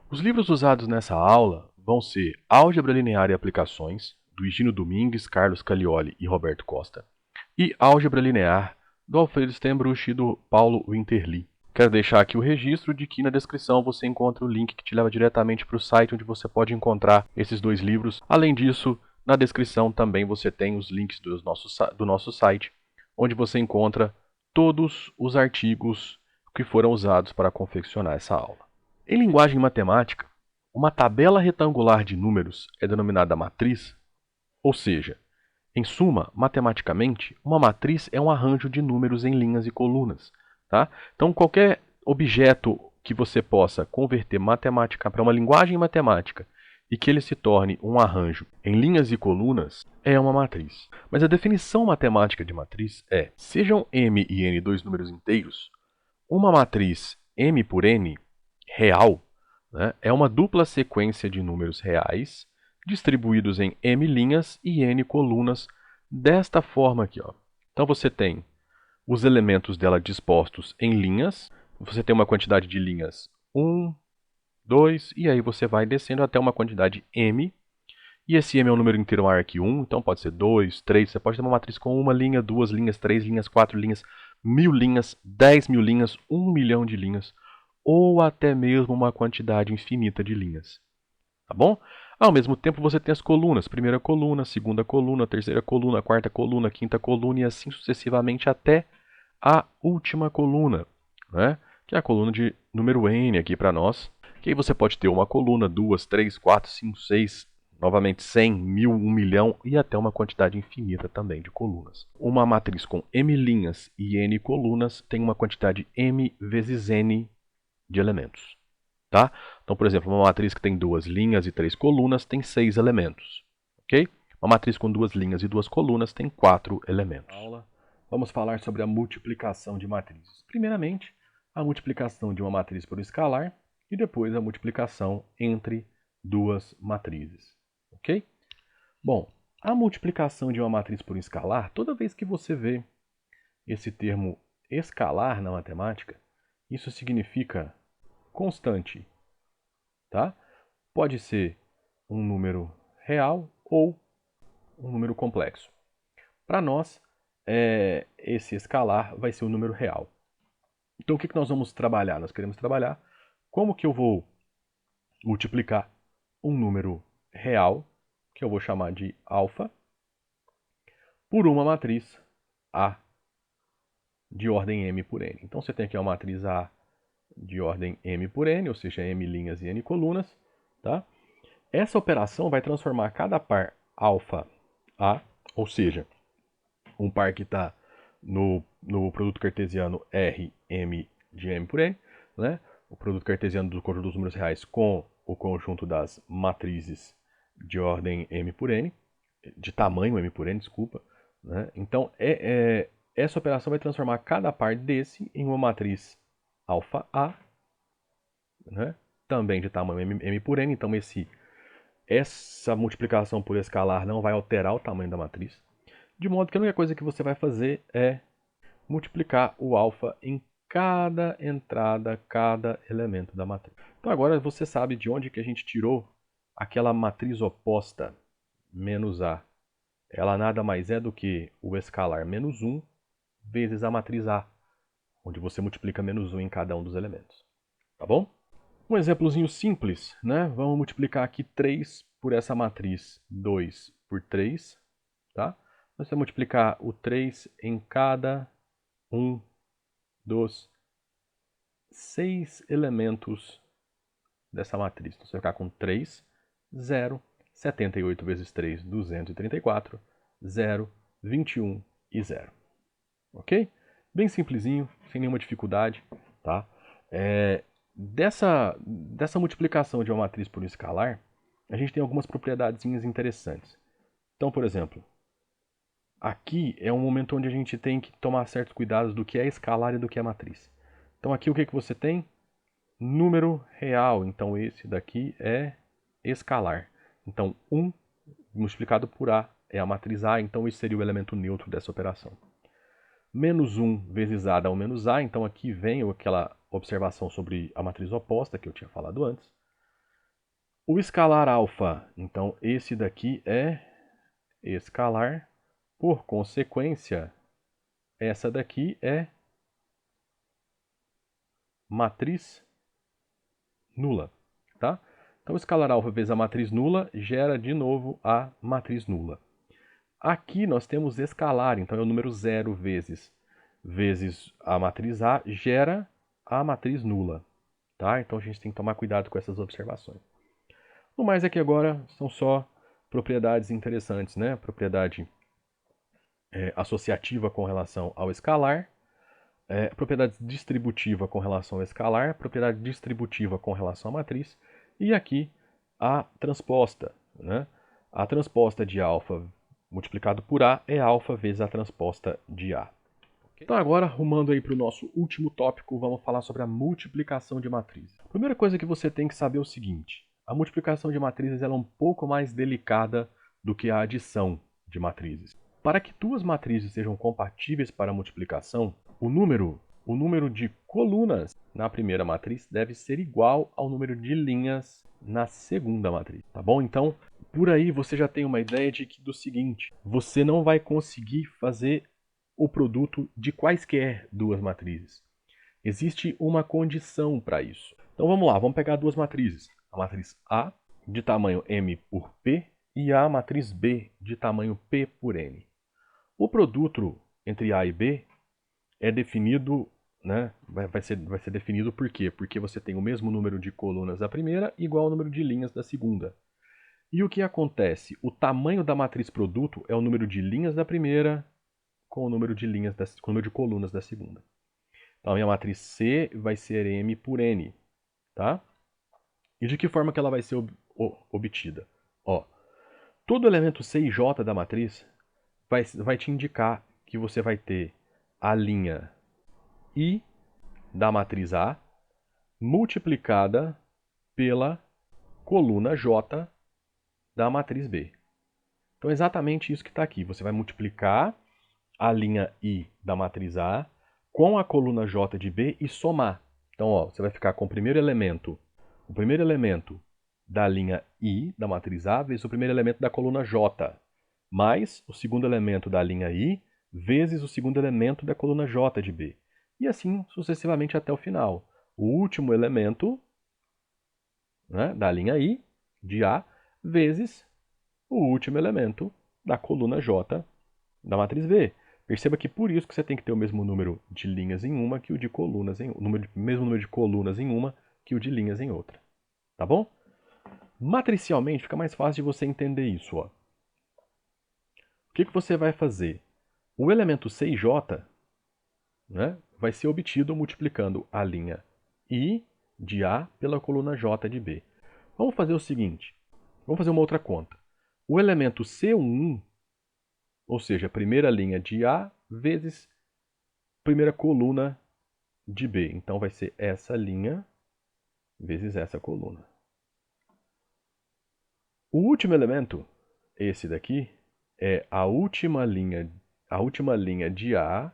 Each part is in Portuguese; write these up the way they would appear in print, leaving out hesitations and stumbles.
Os livros usados nessa aula vão ser Álgebra Linear e Aplicações, do Higino Domingues, Carlos Caglioli e Roberto Costa, e Álgebra Linear, do Alfredo Stembruch e do Paulo Winterli. Quero deixar aqui o registro de que na descrição você encontra o link que te leva diretamente para o site onde você pode encontrar esses dois livros. Além disso, na descrição também você tem os links do nosso site, onde você encontra todos os artigos que foram usados para confeccionar essa aula. Em linguagem matemática, uma tabela retangular de números é denominada matriz, ou seja, em suma, matematicamente, uma matriz é um arranjo de números em linhas e colunas. Tá? Então, qualquer objeto que você possa converter matemática para uma linguagem matemática e que ele se torne um arranjo em linhas e colunas é uma matriz. Mas a definição matemática de matriz é: sejam m e n dois números inteiros, uma matriz m por n real, né, é uma dupla sequência de números reais distribuídos em m linhas e n colunas desta forma aqui. Ó. Então você tem os elementos dela dispostos em linhas, você tem uma quantidade de linhas 1, 2, e aí você vai descendo até uma quantidade m, e esse m é um número inteiro maior que 1, então pode ser 2, 3, você pode ter uma matriz com uma linha, duas linhas, três linhas, quatro linhas, 1000 linhas, 10.000 linhas, 1.000.000 de linhas, ou até mesmo uma quantidade infinita de linhas. Tá bom? Ao mesmo tempo você tem as colunas, primeira coluna, segunda coluna, terceira coluna, quarta coluna, quinta coluna e assim sucessivamente até a última coluna, né? Que é a coluna de número n aqui para nós. Que aí você pode ter uma coluna, duas, três, quatro, cinco, seis, novamente 100, 1000, 1.000.000 e até uma quantidade infinita também de colunas. Uma matriz com m linhas e n colunas tem uma quantidade m vezes n de elementos. Tá? Então, por exemplo, uma matriz que tem duas linhas e três colunas tem 6 elementos. Ok? Uma matriz com duas linhas e duas colunas tem 4 elementos. Vamos falar sobre a multiplicação de matrizes. Primeiramente, a multiplicação de uma matriz por um escalar e depois a multiplicação entre duas matrizes. Ok? Bom, a multiplicação de uma matriz por um escalar, toda vez que você vê esse termo escalar na matemática, isso significa constante. Tá? Pode ser um número real ou um número complexo. Para nós, esse escalar vai ser um número real. Então, o que nós vamos trabalhar? Nós queremos trabalhar como que eu vou multiplicar um número real, que eu vou chamar de alfa, por uma matriz A de ordem m por n. Então, você tem aqui uma matriz A de ordem m por n, ou seja, m linhas e n colunas. Tá? Essa operação vai transformar cada par alfa A, ou seja, um par que está no produto cartesiano R, M de M por N, né? O produto cartesiano do conjunto dos números reais com o conjunto das matrizes de ordem M por N, de tamanho M por N, desculpa. Né? Então, essa operação vai transformar cada par desse em uma matriz alfa A, né? Também de tamanho M por N. Então, essa multiplicação por escalar não vai alterar o tamanho da matriz. De modo que a única coisa que você vai fazer é multiplicar o alfa em cada entrada, cada elemento da matriz. Então agora você sabe de onde que a gente tirou aquela matriz oposta, menos A. Ela nada mais é do que o escalar menos 1 vezes a matriz A, onde você multiplica menos 1 em cada um dos elementos. Tá bom? Um exemplozinho simples, né? Vamos multiplicar aqui 3 por essa matriz 2 por 3, tá? Nós vamos multiplicar o 3 em cada um dos 6 elementos dessa matriz. Então, você vai ficar com 3, 0, 78 vezes 3, 234, 0, 21 e 0. Ok? Bem simplesinho, sem nenhuma dificuldade. Tá? Dessa multiplicação de uma matriz por um escalar, a gente tem algumas propriedades interessantes. Então, por exemplo, aqui é um momento onde a gente tem que tomar certos cuidados do que é escalar e do que é matriz. Então aqui o que você tem? Número real. Então esse daqui é escalar. Então 1 multiplicado por A é a matriz A, então esse seria o elemento neutro dessa operação. Menos 1 vezes A dá um menos A, então aqui vem aquela observação sobre a matriz oposta que eu tinha falado antes. O escalar alfa, então esse daqui é escalar, por consequência, essa daqui é matriz nula, tá? Então, o escalar alfa vezes a matriz nula gera de novo a matriz nula. Aqui nós temos escalar, então é o número 0 vezes a matriz A gera a matriz nula, tá? Então a gente tem que tomar cuidado com essas observações. No mais aqui agora são só propriedades interessantes, né? Propriedade associativa com relação ao escalar, propriedade distributiva com relação ao escalar, propriedade distributiva com relação à matriz, e aqui a transposta, né? A transposta de alfa multiplicado por A é alfa vezes a transposta de A. Então agora, rumando aí para o nosso último tópico, vamos falar sobre a multiplicação de matrizes. A primeira coisa que você tem que saber é o seguinte: a multiplicação de matrizes ela é um pouco mais delicada do que a adição de matrizes. Para que duas matrizes sejam compatíveis para a multiplicação, o número de colunas na primeira matriz deve ser igual ao número de linhas na segunda matriz, tá bom? Então, por aí você já tem uma ideia do seguinte: você não vai conseguir fazer o produto de quaisquer duas matrizes. Existe uma condição para isso. Então vamos lá, vamos pegar duas matrizes. A matriz A de tamanho M por P e a matriz B de tamanho P por N. O produto entre A e B é definido, né? Vai ser definido por quê? Porque você tem o mesmo número de colunas da primeira igual ao número de linhas da segunda. E o que acontece? O tamanho da matriz produto é o número de linhas da primeira com o número de com o número de colunas da segunda. Então a minha matriz C vai ser M por N, tá? E de que forma que ela vai ser obtida? Ó, todo elemento C e J da matriz vai te indicar que você vai ter a linha I da matriz A multiplicada pela coluna J da matriz B. Então é exatamente isso que está aqui. Você vai multiplicar a linha I da matriz A com a coluna J de B e somar. Então, ó, você vai ficar com o primeiro elemento da linha I da matriz A vezes o primeiro elemento da coluna J, mais o segundo elemento da linha I vezes o segundo elemento da coluna J de B. E assim sucessivamente até o final. O último elemento, né, da linha I de A vezes o último elemento da coluna J da matriz B. Perceba que por isso que você tem que ter o mesmo número de linhas em uma que o de colunas em mesmo número de colunas em uma que o de linhas em outra. Tá bom? Matricialmente fica mais fácil de você entender isso, ó. O que você vai fazer? O elemento C e J, né, vai ser obtido multiplicando a linha I de A pela coluna J de B. Vamos fazer o seguinte, vamos fazer uma outra conta. O elemento C1, ou seja, a primeira linha de A vezes primeira coluna de B. Então vai ser essa linha vezes essa coluna. O último elemento, esse daqui, é a última linha de A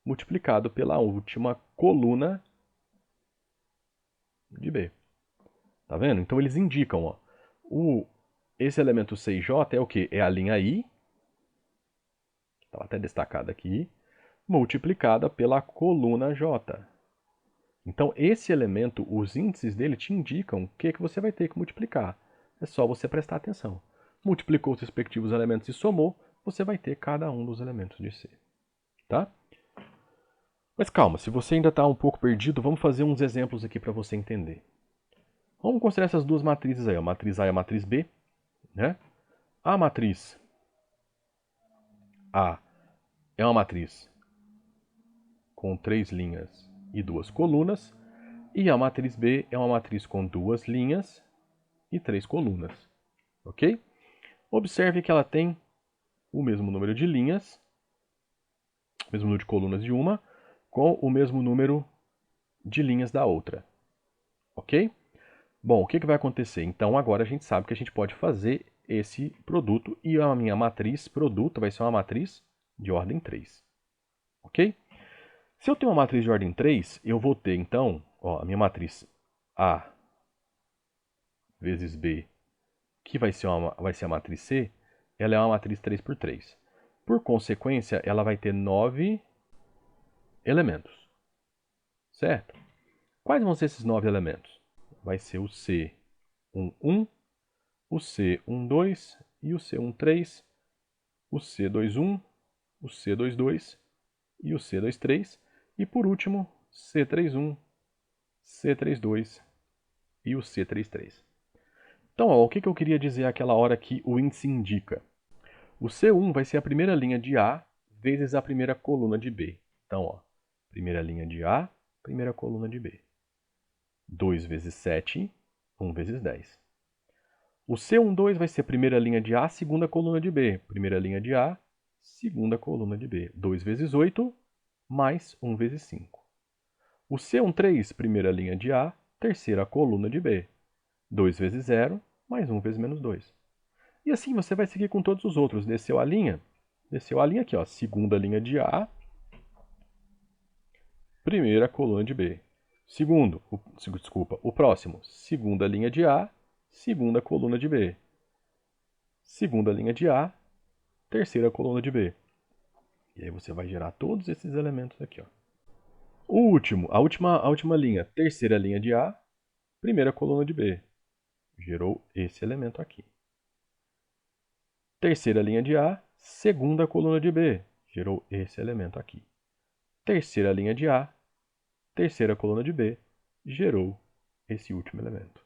multiplicado pela última coluna de B. Tá vendo? Então eles indicam, ó, esse elemento C e J é o que? É a linha I, está até destacada aqui, multiplicada pela coluna J. Então esse elemento, os índices dele te indicam o que você vai ter que multiplicar. É só você prestar atenção. Multiplicou os respectivos elementos e somou, você vai ter cada um dos elementos de C. Tá? Mas calma, se você ainda está um pouco perdido, vamos fazer uns exemplos aqui para você entender. Vamos considerar essas duas matrizes aí, a matriz A e a matriz B. Né? A matriz A é uma matriz com 3 linhas e 2 colunas, e a matriz B é uma matriz com 2 linhas e 3 colunas. Ok? Observe que ela tem o mesmo número de linhas, o mesmo número de colunas de uma, com o mesmo número de linhas da outra. Ok? Bom, o que vai acontecer? Então agora a gente sabe que a gente pode fazer esse produto e a minha matriz produto vai ser uma matriz de ordem 3. Ok? Se eu tenho uma matriz de ordem 3, eu vou ter então, ó, a minha matriz A vezes B, que vai ser a matriz C, ela é uma matriz 3 por 3. Por consequência, ela vai ter 9 elementos, certo? Quais vão ser esses 9 elementos? Vai ser o C11, o C12 e o C13, o C21, o C22 e o C23, e por último, C31, C32 e o C33. Então, ó, o que eu queria dizer aquela hora que o índice indica? O C1 vai ser a primeira linha de A vezes a primeira coluna de B. Então, ó, primeira linha de A, primeira coluna de B. 2 vezes 7, 1 vezes 10. O C12 vai ser a primeira linha de A, segunda coluna de B. Primeira linha de A, segunda coluna de B. 2 vezes 8, mais 1 vezes 5. O C13, primeira linha de A, terceira coluna de B. 2 vezes 0, mais 1 vezes menos 2. E assim você vai seguir com todos os outros. Desceu a linha aqui, ó, segunda linha de A, primeira coluna de B. O próximo, segunda linha de A, segunda coluna de B. Segunda linha de A, terceira coluna de B. E aí você vai gerar todos esses elementos aqui, ó. A última linha, terceira linha de A, primeira coluna de B. Gerou esse elemento aqui. Terceira linha de A, segunda coluna de B. Gerou esse elemento aqui. Terceira linha de A, terceira coluna de B. Gerou esse último elemento.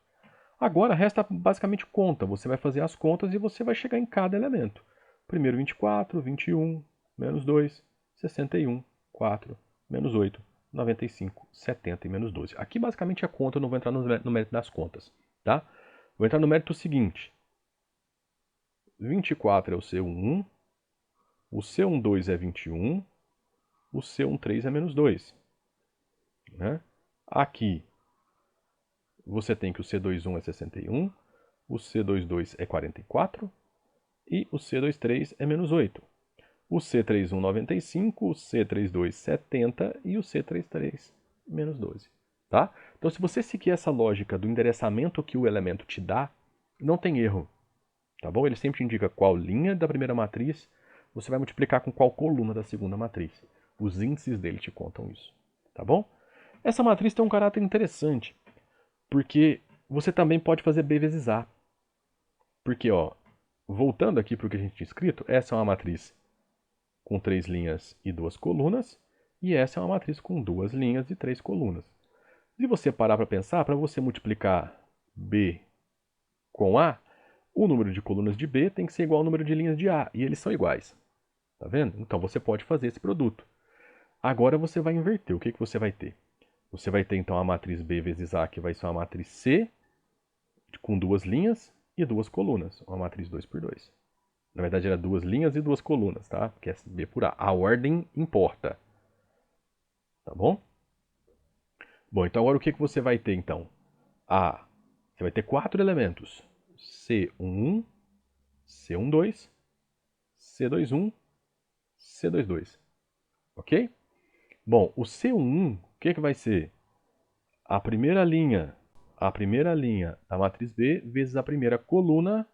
Agora resta basicamente conta. Você vai fazer as contas e você vai chegar em cada elemento. Primeiro 24, 21, menos 2, 61, 4, menos 8, 95, 70 e menos 12. Aqui basicamente a conta, eu não vou entrar no mérito das contas, tá? Vou entrar no mérito seguinte. 24 é o C11, o C12 é 21, o C13 é menos 2. Né? Aqui você tem que o C21 é 61, o C22 é 44 e o C23 é menos 8. O C31 95, o C32 70 e o C33 menos 12. Tá? Então se você seguir essa lógica do endereçamento que o elemento te dá, não tem erro. Tá bom? Ele sempre indica qual linha da primeira matriz você vai multiplicar com qual coluna da segunda matriz. Os índices dele te contam isso. Tá bom? Essa matriz tem um caráter interessante, porque você também pode fazer B vezes A. Porque, ó, voltando aqui para o que a gente tinha escrito, essa é uma matriz com 3 linhas e 2 colunas, e essa é uma matriz com 2 linhas e 3 colunas. Se você parar para pensar, para você multiplicar B com A, o número de colunas de B tem que ser igual ao número de linhas de A, e eles são iguais. Tá vendo? Então você pode fazer esse produto. Agora você vai inverter. O que você vai ter? Você vai ter então a matriz B vezes A, que vai ser uma matriz C, com 2 linhas e 2 colunas. Uma matriz 2 por 2. Na verdade era 2 linhas e 2 colunas, tá? Porque é B por A. A ordem importa. Tá bom? Bom, então agora o que você vai ter então? Você vai ter 4 elementos. C11, C12, C21, C22. Ok? Bom, o C11, o que vai ser? A primeira linha da matriz B vezes a primeira coluna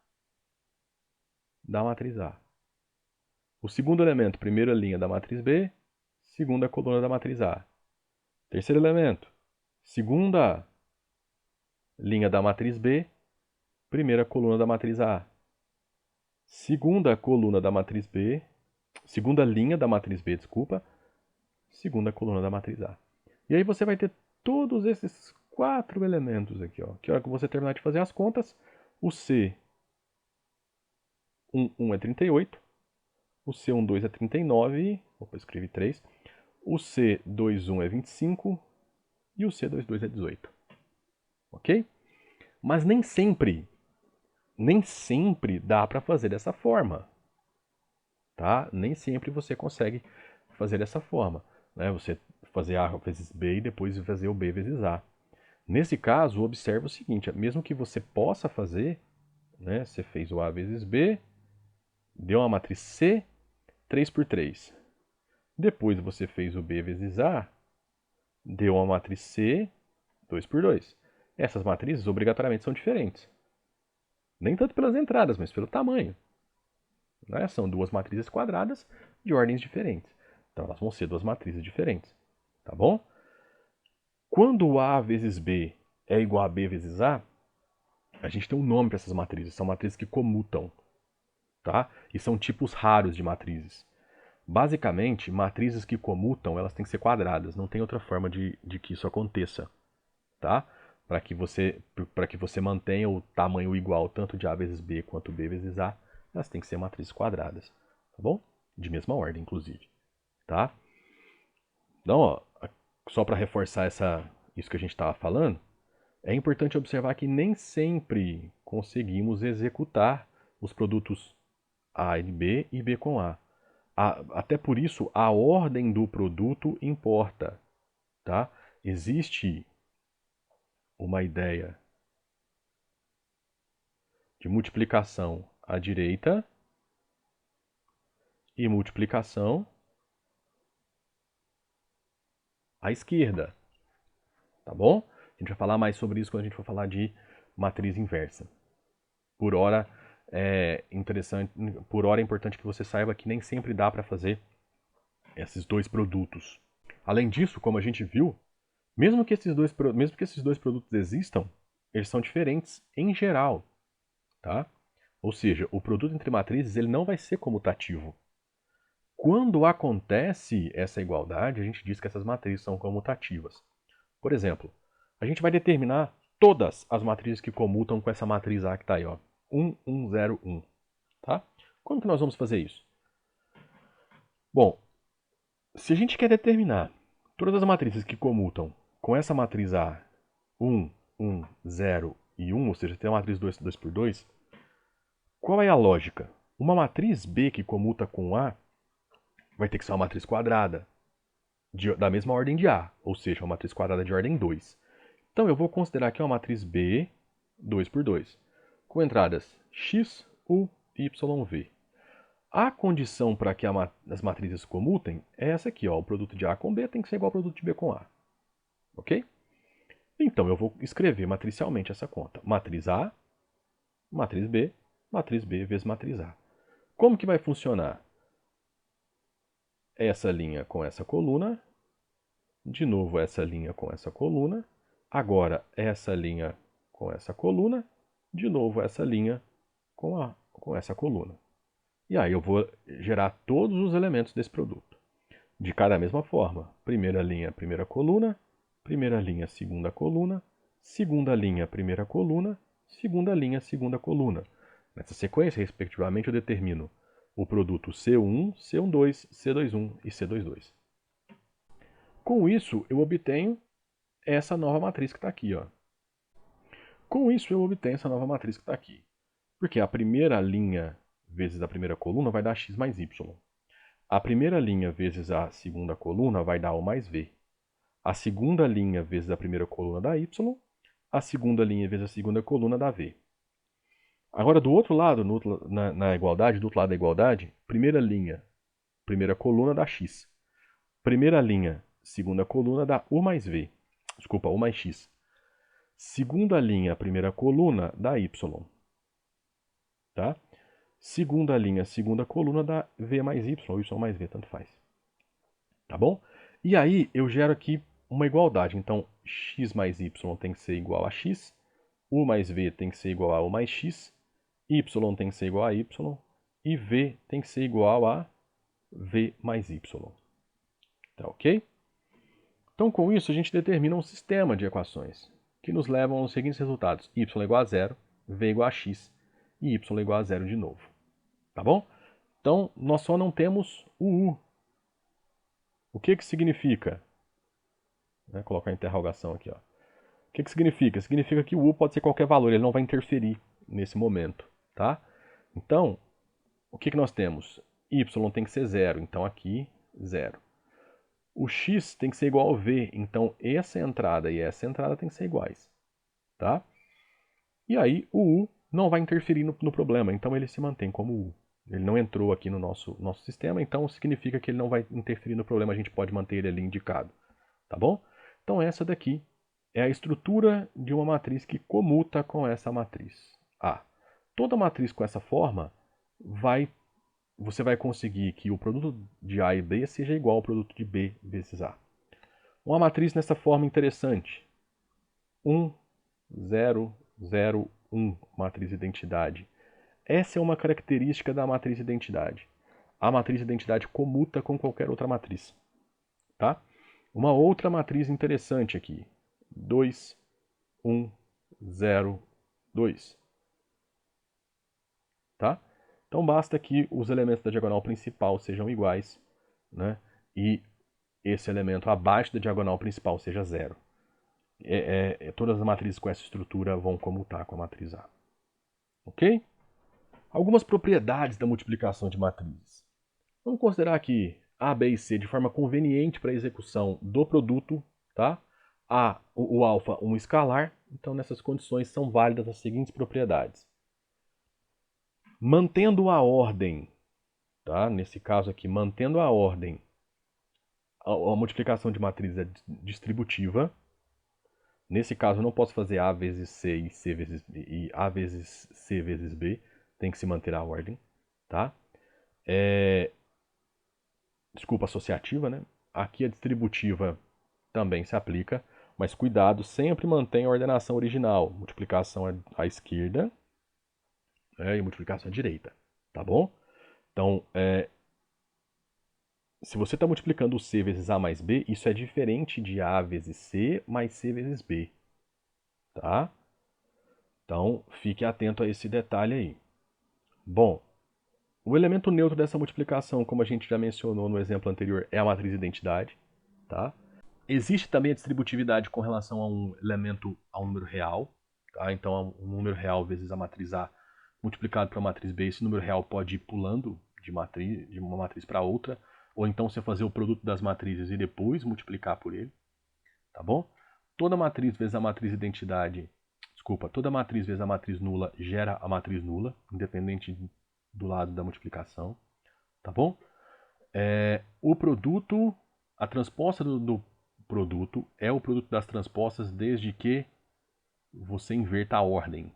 da matriz A. O segundo elemento, primeira linha da matriz B, segunda coluna da matriz A. Terceiro elemento, segunda linha da matriz B, primeira coluna da matriz A. Segunda coluna da matriz B, segunda linha da matriz B, desculpa, segunda coluna da matriz A. E aí você vai ter todos esses 4 elementos aqui, ó. Que hora que você terminar de fazer as contas, o C11 é 38, o C12 é 39, opa, escrevi 3, o C21 é 25 e o C22 é 18. Ok? Mas nem sempre dá para fazer dessa forma. Tá? Nem sempre você consegue fazer dessa forma. Né? Você fazer A vezes B e depois fazer o B vezes A. Nesse caso, observe o seguinte, mesmo que você possa fazer, né, você fez o A vezes B, deu uma matriz C, 3 por 3. Depois você fez o B vezes A, deu uma matriz C, 2 por 2. Essas matrizes obrigatoriamente são diferentes. Nem tanto pelas entradas, mas pelo tamanho. Né? São duas matrizes quadradas de ordens diferentes. Então elas vão ser duas matrizes diferentes. Tá bom? Quando A vezes B é igual a B vezes A gente tem um nome para essas matrizes. São matrizes que comutam. Tá? E são tipos raros de matrizes. Basicamente, matrizes que comutam, elas têm que ser quadradas. Não tem outra forma de que isso aconteça. Tá? Para que você mantenha o tamanho igual tanto de A vezes B quanto B vezes A, elas têm que ser matrizes quadradas. Tá bom? De mesma ordem, inclusive. Tá? Então, ó, só para reforçar isso que a gente estava falando, é importante observar que nem sempre conseguimos executar os produtos A e B e B com A. Até por isso, a ordem do produto importa. Tá? Existe uma ideia de multiplicação à direita e multiplicação à esquerda. Tá bom? A gente vai falar mais sobre isso quando a gente for falar de matriz inversa. Por hora é importante que você saiba que nem sempre dá para fazer esses dois produtos. Além disso, como a gente viu, mesmo que esses dois produtos existam, eles são diferentes em geral, tá? Ou seja, o produto entre matrizes ele não vai ser comutativo. Quando acontece essa igualdade, a gente diz que essas matrizes são comutativas. Por exemplo, a gente vai determinar todas as matrizes que comutam com essa matriz A que está aí, ó, 1, 1, 0, 1. Tá? Como que nós vamos fazer isso? Bom, se a gente quer determinar todas as matrizes que comutam com essa matriz A, 1, 1, 0 e 1, ou seja, tem a matriz 2, 2 por 2, qual é a lógica? Uma matriz B que comuta com A vai ter que ser uma matriz quadrada, da mesma ordem de A, ou seja, uma matriz quadrada de ordem 2. Então eu vou considerar aqui uma matriz B 2 por 2, com entradas x, u, y, v. A condição para que as matrizes comutem é essa aqui, ó, o produto de A com B tem que ser igual ao produto de B com A. Ok? Então eu vou escrever matricialmente essa conta. Matriz A, matriz B vezes matriz A. Como que vai funcionar? Essa linha com essa coluna, de novo essa linha com essa coluna, agora essa linha com essa coluna, de novo essa linha com essa coluna. E aí eu vou gerar todos os elementos desse produto. De cada mesma forma. Primeira linha, primeira coluna, primeira linha, segunda coluna, segunda linha, primeira coluna, segunda linha, segunda coluna. Nessa sequência, respectivamente, eu determino o produto C1, C12, C21 e C22. Com isso, eu obtenho essa nova matriz que está aqui. Ó. Com isso, eu obtenho essa nova matriz que está aqui. Porque a primeira linha vezes a primeira coluna vai dar x mais y. A primeira linha vezes a segunda coluna vai dar O mais V. A segunda linha vezes a primeira coluna dá Y. A segunda linha vezes a segunda coluna dá V. Agora, do outro lado, na igualdade, do outro lado da igualdade, primeira linha, primeira coluna dá X. Primeira linha, segunda coluna dá U mais V. Desculpa, U mais X. Segunda linha, primeira coluna dá Y. Tá? Segunda linha, segunda coluna dá V mais Y, ou Y mais V, tanto faz. Tá bom? E aí eu gero aqui uma igualdade. Então, x mais y tem que ser igual a x, u mais v tem que ser igual a u mais x, y tem que ser igual a y, e v tem que ser igual a v mais y. Tá ok? Então, com isso, a gente determina um sistema de equações que nos levam aos seguintes resultados. Y igual a zero, v igual a x e y igual a zero de novo. Tá bom? Então, nós só não temos o u. O que que significa? Vou colocar a interrogação aqui. Ó. O que que significa? Significa que o u pode ser qualquer valor, ele não vai interferir nesse momento. Tá? Então, o que que nós temos? Y tem que ser zero, então aqui, zero. O x tem que ser igual ao v, então essa entrada e essa entrada tem que ser iguais. Tá? E aí, o u não vai interferir no problema, então ele se mantém como u. Ele não entrou aqui no nosso sistema, então significa que ele não vai interferir no problema, a gente pode manter ele ali indicado. Tá bom? Então essa daqui é a estrutura de uma matriz que comuta com essa matriz A. Toda matriz com essa forma, você vai conseguir que o produto de A e B seja igual ao produto de B vezes A. Uma matriz nessa forma interessante. 1, 0, 0, 1, matriz identidade. Essa é uma característica da matriz identidade. A matriz identidade comuta com qualquer outra matriz. Tá? Uma outra matriz interessante aqui. 2, 1, 0, 2. Tá? Então basta que os elementos da diagonal principal sejam iguais, né? E esse elemento abaixo da diagonal principal seja zero. Todas as matrizes com essa estrutura vão comutar com a matriz A. Ok? Algumas propriedades da multiplicação de matrizes. Vamos considerar aqui A, B e C de forma conveniente para a execução do produto. Tá? O alfa, um escalar. Então, nessas condições, são válidas as seguintes propriedades. Mantendo a ordem, tá? Nesse caso aqui, mantendo a ordem, a multiplicação de matriz é distributiva. Nesse caso, eu não posso fazer A vezes C e C vezes B, e A vezes C vezes B. Tem que se manter a ordem. Tá? Desculpa, associativa, né? Aqui a distributiva também se aplica, mas cuidado, sempre mantenha a ordenação original. Multiplicação à esquerda, né, e multiplicação à direita. Tá bom? Então, se você está multiplicando o C vezes A mais B, isso é diferente de A vezes C mais C vezes B. Tá? Então, fique atento a esse detalhe aí. Bom, o elemento neutro dessa multiplicação, como a gente já mencionou no exemplo anterior, é a matriz identidade. Tá? Existe também a distributividade com relação a um elemento, a um número real. Tá? Então, um número real vezes a matriz A multiplicado para a matriz B, esse número real pode ir pulando de uma matriz para outra, ou então você fazer o produto das matrizes e depois multiplicar por ele, tá bom? Toda matriz vezes a matriz identidade, toda matriz vezes a matriz nula gera a matriz nula, independente do lado da multiplicação, tá bom? O produto, a transposta do produto é o produto das transpostas desde que você inverta a ordem.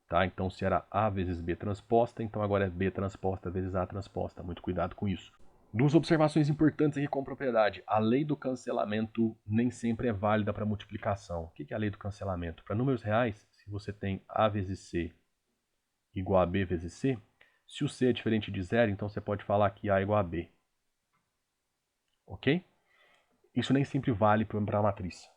Tá? Então, se era A vezes B transposta, então agora é B transposta vezes A transposta. Muito cuidado com isso. Duas observações importantes aqui com propriedade. A lei do cancelamento nem sempre é válida para multiplicação. O que é a lei do cancelamento? Para números reais, se você tem A vezes C igual a B vezes C, se o C é diferente de zero, então você pode falar que A é igual a B. Ok? Isso nem sempre vale para a matriz.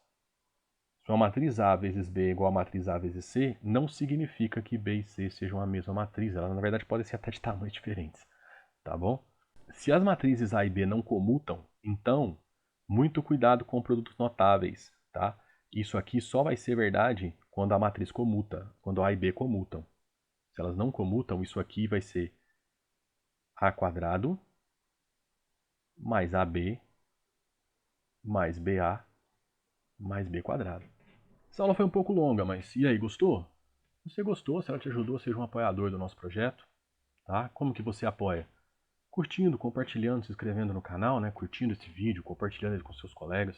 Se uma matriz A vezes B é igual a matriz A vezes C, não significa que B e C sejam a mesma matriz. Elas, na verdade, podem ser até de tamanhos diferentes. Tá bom? Se as matrizes A e B não comutam, então, muito cuidado com produtos notáveis. Tá? Isso aqui só vai ser verdade quando a matriz comuta, quando A e B comutam. Se elas não comutam, isso aqui vai ser A quadrado mais AB mais BA mais B quadrado. Essa aula foi um pouco longa, mas e aí, gostou? Se você gostou, se ela te ajudou, seja um apoiador do nosso projeto. Tá? Como que você apoia? Curtindo, compartilhando, se inscrevendo no canal, né? Curtindo esse vídeo, compartilhando ele com seus colegas,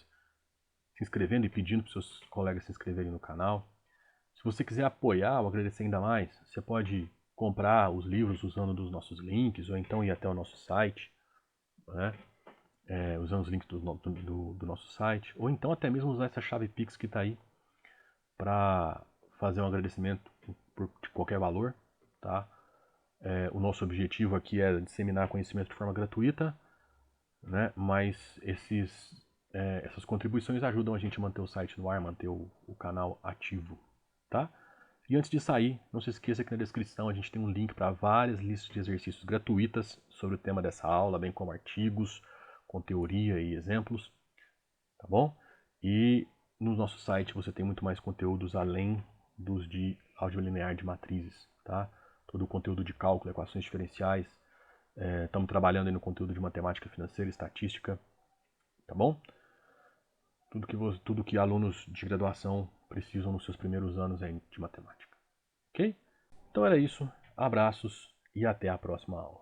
se inscrevendo e pedindo para seus colegas se inscreverem no canal. Se você quiser apoiar ou agradecer ainda mais, você pode comprar os livros usando dos nossos links, ou então ir até o nosso site, né? Usando os links do nosso site, ou então até mesmo usar essa chave Pix que está aí para fazer um agradecimento de qualquer valor, tá? O nosso objetivo aqui é disseminar conhecimento de forma gratuita, né? Mas essas contribuições ajudam a gente a manter o site no ar, manter o canal ativo, tá? E antes de sair, não se esqueça que na descrição a gente tem um link para várias listas de exercícios gratuitas sobre o tema dessa aula, bem como artigos com teoria e exemplos, tá bom? E no nosso site você tem muito mais conteúdos além dos de álgebra linear de matrizes, tá? Todo o conteúdo de cálculo, equações diferenciais. Estamos trabalhando aí no conteúdo de matemática financeira e estatística, tá bom? Tudo que alunos de graduação precisam nos seus primeiros anos aí de matemática, ok? Então era isso, abraços e até a próxima aula.